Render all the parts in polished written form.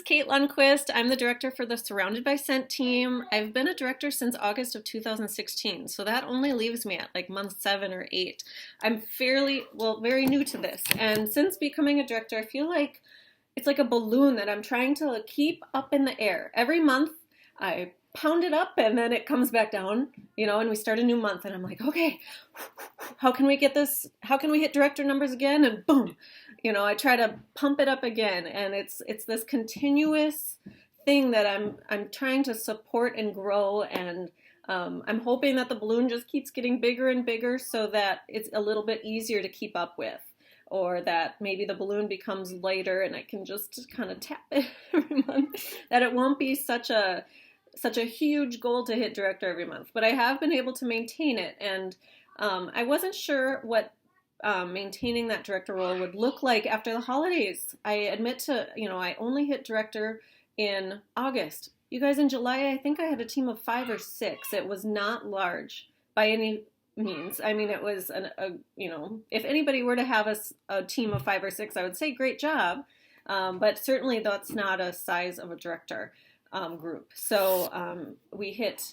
Kate Lundquist. I'm the director for the Surrounded by Scent team. I've been a director since August of 2016, so that only leaves me at like month 7 or 8. I'm very new to this, and since becoming a director, I feel like it's like a balloon that I'm trying to keep up in the air. Every month, I pound it up and then it comes back down, and we start a new month and I'm like, okay, how can we get this? How can we hit director numbers again? And boom, I try to pump it up again. And it's this continuous thing that I'm trying to support and grow. And I'm hoping that the balloon just keeps getting bigger and bigger so that it's a little bit easier to keep up with. Or that maybe the balloon becomes lighter and I can just kind of tap it every month. That it won't be such a huge goal to hit director every month. But I have been able to maintain it. And I wasn't sure what maintaining that director role would look like after the holidays. I admit to, I only hit director in August. You guys, in July, I think I had a team of 5 or 6. It was not large by any means. I mean, it was if anybody were to have a team of 5 or 6, I would say great job. But certainly that's not a size of a director group. So we hit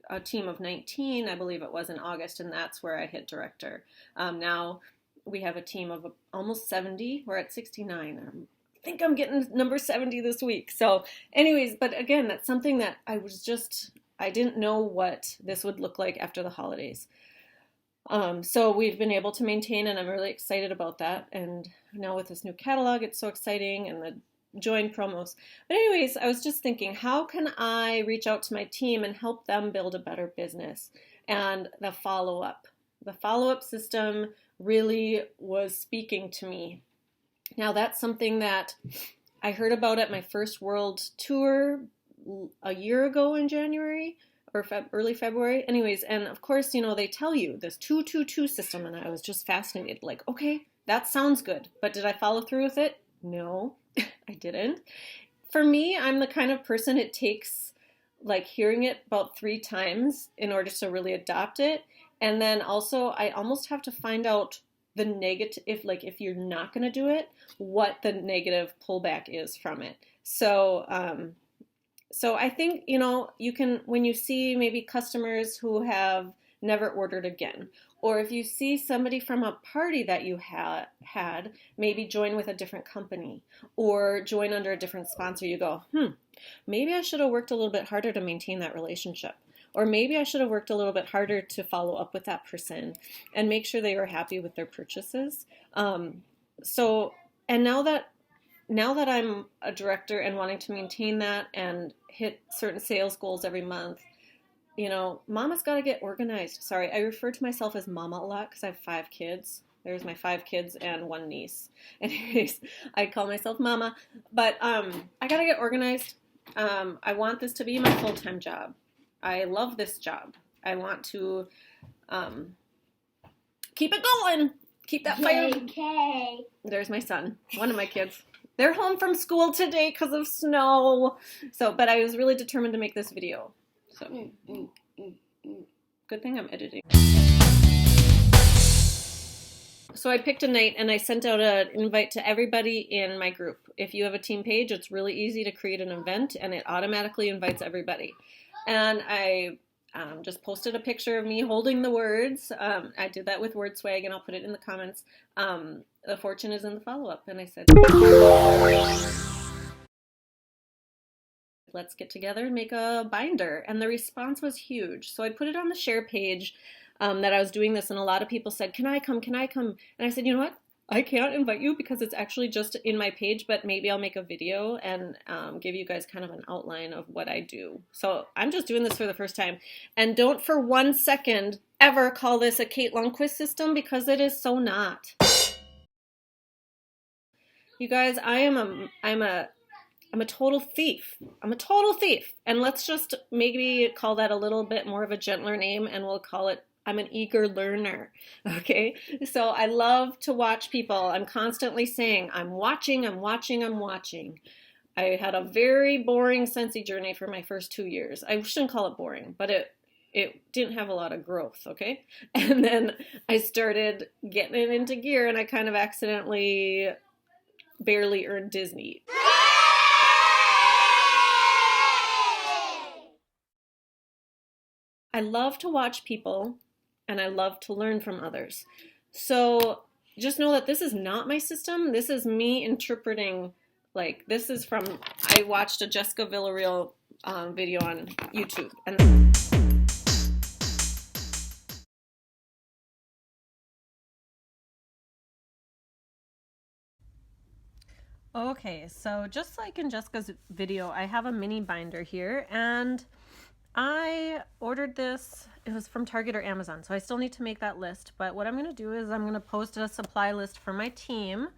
a team of 19, I believe it was in August, and that's where I hit director. Now we have a team of almost 70. We're at 69. I think I'm getting number 70 this week. So anyways, but again, that's something that I didn't know what this would look like after the holidays. So we've been able to maintain, and I'm really excited about that. And now with this new catalog, it's so exciting, and the join promos. But anyways, I was just thinking, how can I reach out to my team and help them build a better business? And the follow-up system really was speaking to me. Now that's something that I heard about at my first world tour a year ago in January or early February. Anyways, and of course, they tell you this 2-2-2 system, and I was just fascinated. Like, okay, that sounds good, but did I follow through with it? No, I didn't. For me, I'm the kind of person it takes like hearing it about 3 times in order to really adopt it. And then also I almost have to find out the negative, if you're not going to do it, what the negative pullback is from it. So I think, you can, when you see maybe customers who have never ordered again, or if you see somebody from a party that you had maybe join with a different company or join under a different sponsor, you go, maybe I should have worked a little bit harder to maintain that relationship. Or maybe I should have worked a little bit harder to follow up with that person and make sure they were happy with their purchases. And now that I'm a director and wanting to maintain that and hit certain sales goals every month, Mama's got to get organized. Sorry, I refer to myself as Mama a lot because I have 5 kids. There's my 5 kids and 1 niece. Anyways, I call myself Mama. But I got to get organized. I want this to be my full-time job. I love this job. I want to keep it going. Keep that fire. JK. There's my son, one of my kids. They're home from school today because of snow. But I was really determined to make this video. So, good thing I'm editing. So I picked a night and I sent out an invite to everybody in my group. If you have a team page, it's really easy to create an event and it automatically invites everybody. And I just posted a picture of me holding the words. I did that with word swag, and I'll put it in the comments. The fortune is in the follow-up. And I said, let's get together and make a binder. And the response was huge. So I put it on the share page that I was doing this, and a lot of people said, can I come? Can I come? And I said, you know what? I can't invite you because it's actually just in my page, but maybe I'll make a video and give you guys kind of an outline of what I do. So I'm just doing this for the first time. And don't for 1 second ever call this a Kate Lundquist system, because it is so not. You guys, I'm a total thief. I'm a total thief. And let's just maybe call that a little bit more of a gentler name, and we'll call it I'm an eager learner, okay? So I love to watch people. I'm constantly saying, I'm watching, I'm watching, I'm watching. I had a very boring Scentsy journey for my first 2 years. I shouldn't call it boring, but it didn't have a lot of growth, okay? And then I started getting it into gear, and I kind of accidentally barely earned Disney. I love to watch people and I love to learn from others. So just know that this is not my system. This is me interpreting, like, this is from, I watched a Jessica Villarreal video on YouTube. And okay, so just like in Jessica's video, I have a mini binder here, and I ordered this. It was from Target or Amazon, so I still need to make that list. But what I'm going to do is I'm going to post a supply list for my team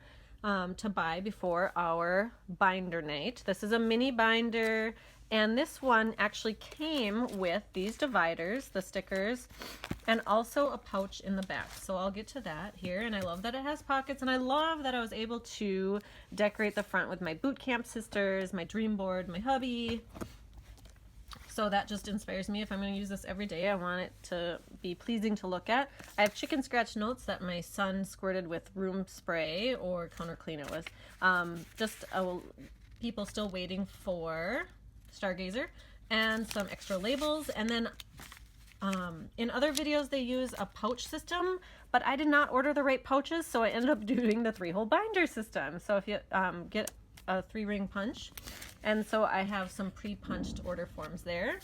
to buy before our binder night. This is a mini binder, and this one actually came with these dividers, the stickers, and also a pouch in the back. So I'll get to that here, and I love that it has pockets, and I love that I was able to decorate the front with my boot camp sisters, my dream board, my hubby. So that just inspires me. If I'm going to use this every day, I want it to be pleasing to look at. I have chicken scratch notes that my son squirted with room spray or counter clean it with. People still waiting for Stargazer, and some extra labels. And then in other videos they use a pouch system, but I did not order the right pouches, so I ended up doing the 3-hole binder system. So if you get a 3-ring punch, and so I have some pre-punched order forms there.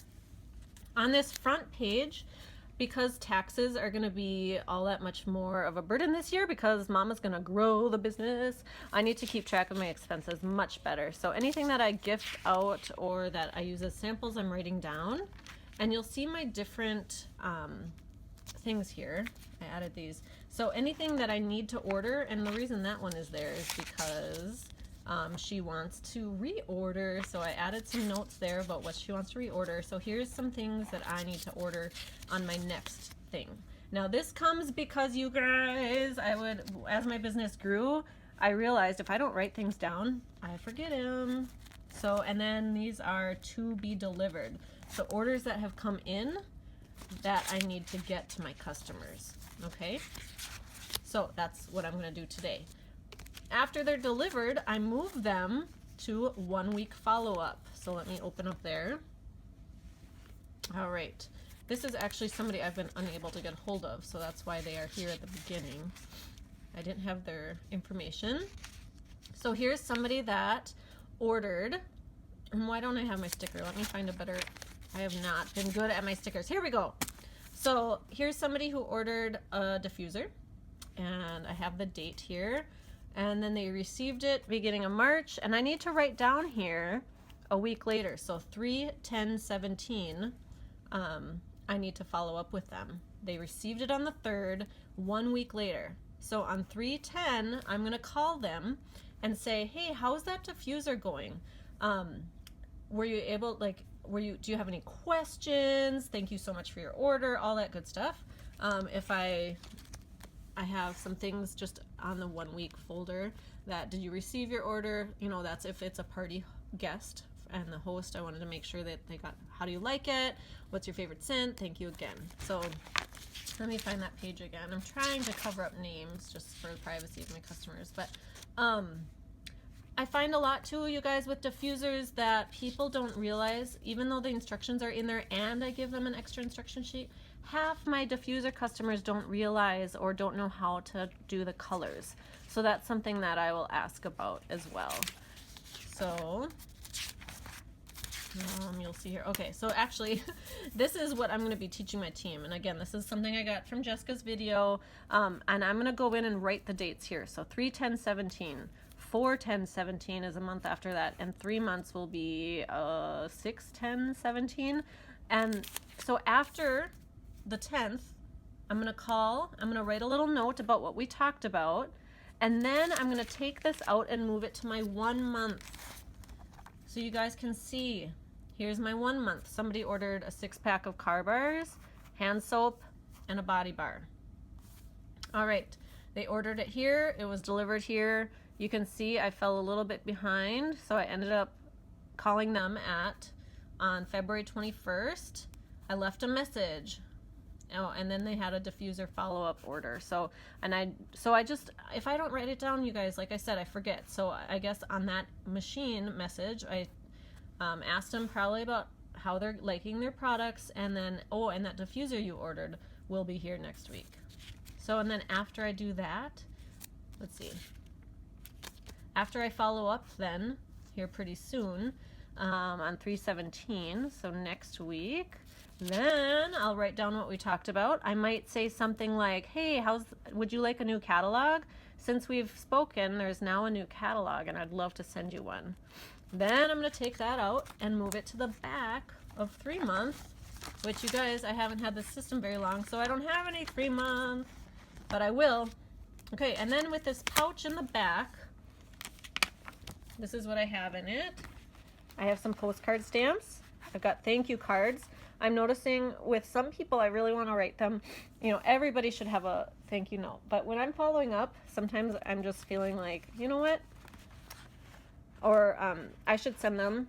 On this front page, because taxes are going to be all that much more of a burden this year because Mama's going to grow the business, I need to keep track of my expenses much better. So anything that I gift out or that I use as samples, I'm writing down. And you'll see my different things here. I added these. So anything that I need to order, and the reason that one is there is because she wants to reorder, so I added some notes there about what she wants to reorder. So here's some things that I need to order on my next thing. Now this comes because, you guys, as my business grew, I realized if I don't write things down, I forget them. So, and then these are to be delivered. So orders that have come in that I need to get to my customers, okay? So that's what I'm gonna do today. After they're delivered, I move them to 1 week follow-up. So let me open up there. All right. This is actually somebody I've been unable to get hold of, so that's why they are here at the beginning. I didn't have their information. So here's somebody that ordered, and why don't I have my sticker? Let me find a better, I have not been good at my stickers. Here we go. So here's somebody who ordered a diffuser, and I have the date here. And then they received it beginning of March, and I need to write down here a week later. So 3/10/17, I need to follow up with them. They received it on the 3rd, 1 week later. So on 3/10, I'm gonna call them and say, hey, how's that diffuser going? Were you able, like, do you have any questions? Thank you so much for your order, all that good stuff. If I have some things just on the 1 week folder that, did you receive your order? You know, that's if it's a party guest and the host, I wanted to make sure that they got, how do you like it? What's your favorite scent? Thank you again. So let me find that page again. I'm trying to cover up names just for the privacy of my customers. But I find a lot too, you guys, with diffusers that people don't realize, even though the instructions are in there and I give them an extra instruction sheet, half my diffuser customers don't realize or don't know how to do the colors. So that's something that I will ask about as well. So you'll see here. Okay, so actually this is what I'm going to be teaching my team. And again, this is something I got from Jessica's video. And I'm going to go in and write the dates here. So 3/10/17. 4/10/17 is a month after that, and 3 months will be 6/10/17. And so after the 10th, I'm gonna call, I'm gonna write a little note about what we talked about, and then I'm gonna take this out and move it to my 1 month. So you guys can see, here's my 1 month. Somebody ordered a 6-pack of car bars, hand soap, and a body bar. All right, they ordered it here, it was delivered here. You can see I fell a little bit behind, so I ended up calling them on February 21st. I left a message. Oh, and then they had a diffuser follow-up order. So I just, if I don't write it down, you guys, like I said, I forget. So I guess on that machine message, I asked them probably about how they're liking their products, and then, oh, and that diffuser you ordered will be here next week. So, and then after I do that, let's see, after I follow up then, here pretty soon, on 3/17, so next week, then I'll write down what we talked about. I might say something like, hey, would you like a new catalog? Since we've spoken, there's now a new catalog, and I'd love to send you one. Then I'm going to take that out and move it to the back of 3 months, which, you guys, I haven't had this system very long, so I don't have any 3 months, but I will. Okay, and then with this pouch in the back, this is what I have in it. I have some postcard stamps. I've got thank you cards. I'm noticing with some people, I really want to write them. You know, everybody should have a thank you note. But when I'm following up, sometimes I'm just feeling like, you know what? Or I should send them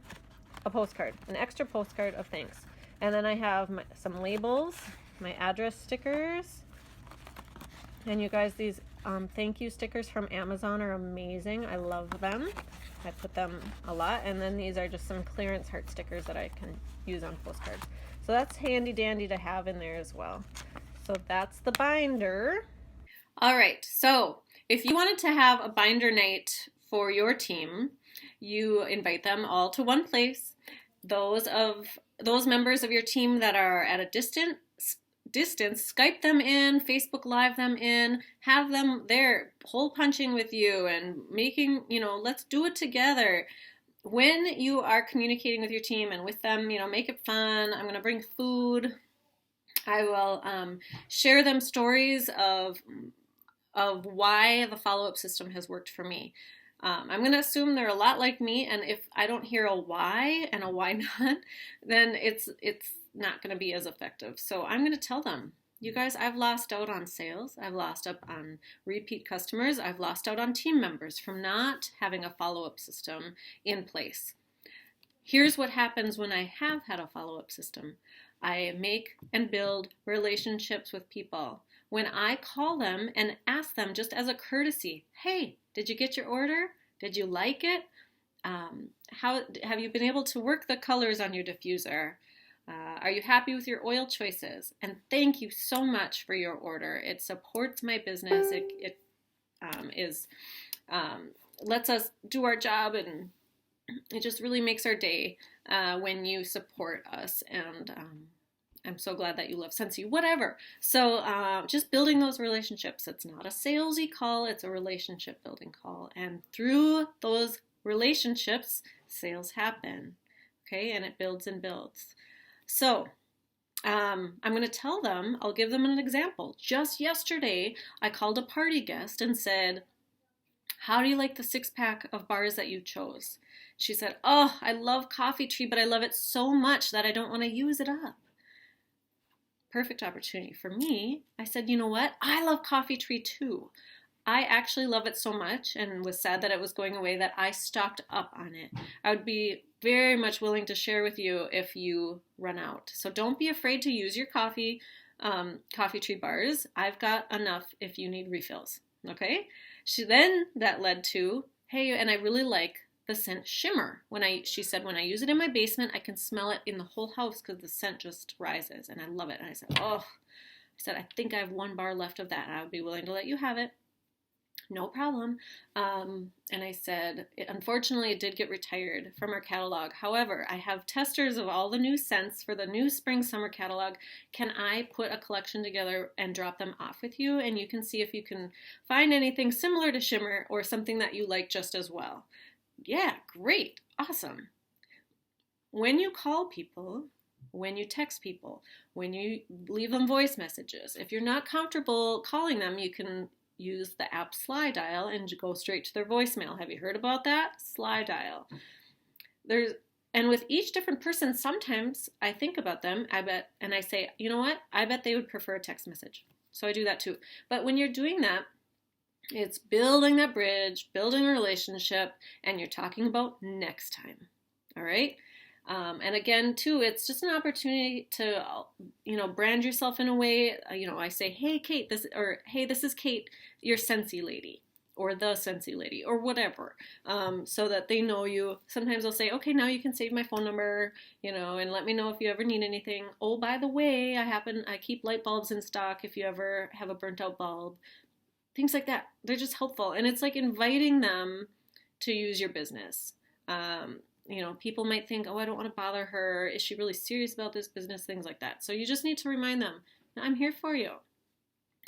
a postcard, an extra postcard of thanks. And then I have some labels, my address stickers. And you guys, these thank you stickers from Amazon are amazing. I love them. I put them a lot. And then these are just some clearance heart stickers that I can use on postcards. So that's handy dandy to have in there as well. So that's the binder. All right, so if you wanted to have a binder night for your team, you invite them all to one place. Those members of your team that are at a distance, Skype them in, Facebook Live them in, have them there hole punching with you and making, let's do it together. When you are communicating with your team and with them, make it fun. I'm going to bring food. I will share them stories of why the follow-up system has worked for me. I'm going to assume they're a lot like me, and if I don't hear a why and a why not, then it's not going to be as effective. So I'm going to tell them, you guys, I've lost out on sales. I've lost out on repeat customers. I've lost out on team members from not having a follow-up system in place. Here's what happens when I have had a follow-up system. I make and build relationships with people. When I call them and ask them just as a courtesy, hey, did you get your order? Did you like it? How have you been able to work the colors on your diffuser? Are you happy with your oil choices? And thank you so much for your order. It supports my business. It lets us do our job, and it just really makes our day when you support us. And I'm so glad that you love Scentsy, whatever. So just building those relationships. It's not a salesy call. It's a relationship building call. And through those relationships, sales happen. Okay, and it builds and builds. So I'm going to tell them, I'll give them an example. Just yesterday, I called a party guest and said, how do you like the 6-pack of bars that you chose? She said, oh, I love Coffee Tree, but I love it so much that I don't want to use it up. Perfect opportunity for me. I said, you know what? I love Coffee Tree too. I actually love it so much and was sad that it was going away that I stocked up on it. I would be very much willing to share with you if you run out. So don't be afraid to use your Coffee Tree bars. I've got enough if you need refills. Okay? That led to, hey, and I really like the scent Shimmer. She said, when I use it in my basement, I can smell it in the whole house because the scent just rises, and I love it. And I said, I think I have 1 bar left of that, and I would be willing to let you have it. No problem. And I said, unfortunately, it did get retired from our catalog. However, I have testers of all the new scents for the new spring-summer catalog. Can I put a collection together and drop them off with you? And you can see if you can find anything similar to Shimmer or something that you like just as well. Yeah, great. Awesome. When you call people, when you text people, when you leave them voice messages, if you're not comfortable calling them, you can use the app SlyDial and go straight to their voicemail. Have you heard about that? SlyDial. And with each different person, sometimes I think about them, and I say, you know what? I bet they would prefer a text message. So I do that too. But when you're doing that, it's building that bridge, building a relationship, and you're talking about next time. All right? And again, too, it's just an opportunity to, brand yourself in a way. I say, hey, Kate, this is Kate, your Scentsy lady. or the Scentsy lady or whatever, so that they know you. Sometimes they'll say, okay, now you can save my phone number, and let me know if you ever need anything. Oh, by the way, I keep light bulbs in stock if you ever have a burnt out bulb. Things like that. They're just helpful. And it's like inviting them to use your business. People might think, oh, I don't want to bother her. Is she really serious about this business? Things like that. So you just need to remind them, I'm here for you.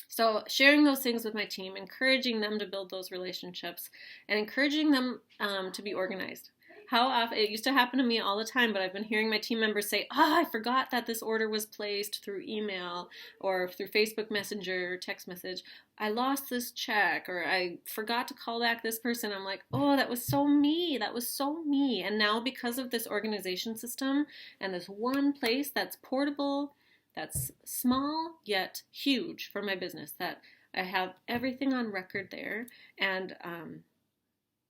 So sharing those things with my team, encouraging them to build those relationships, and encouraging them to be organized. How often, it used to happen to me all the time, but I've been hearing my team members say, I forgot that this order was placed through email or through Facebook Messenger or text message. I lost this check, or I forgot to call back this person. I'm like, oh, that was so me. That was so me. And now because of this organization system and this one place that's portable, that's small yet huge for my business, that I have everything on record there, and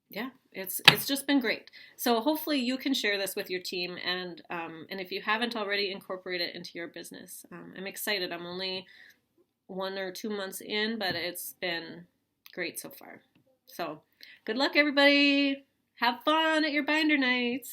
yeah, it's just been great. So hopefully you can share this with your team, and if you haven't already, incorporate it into your business. I'm excited. I'm only 1 or 2 months in, but it's been great so far. So good luck, everybody. Have fun at your binder nights.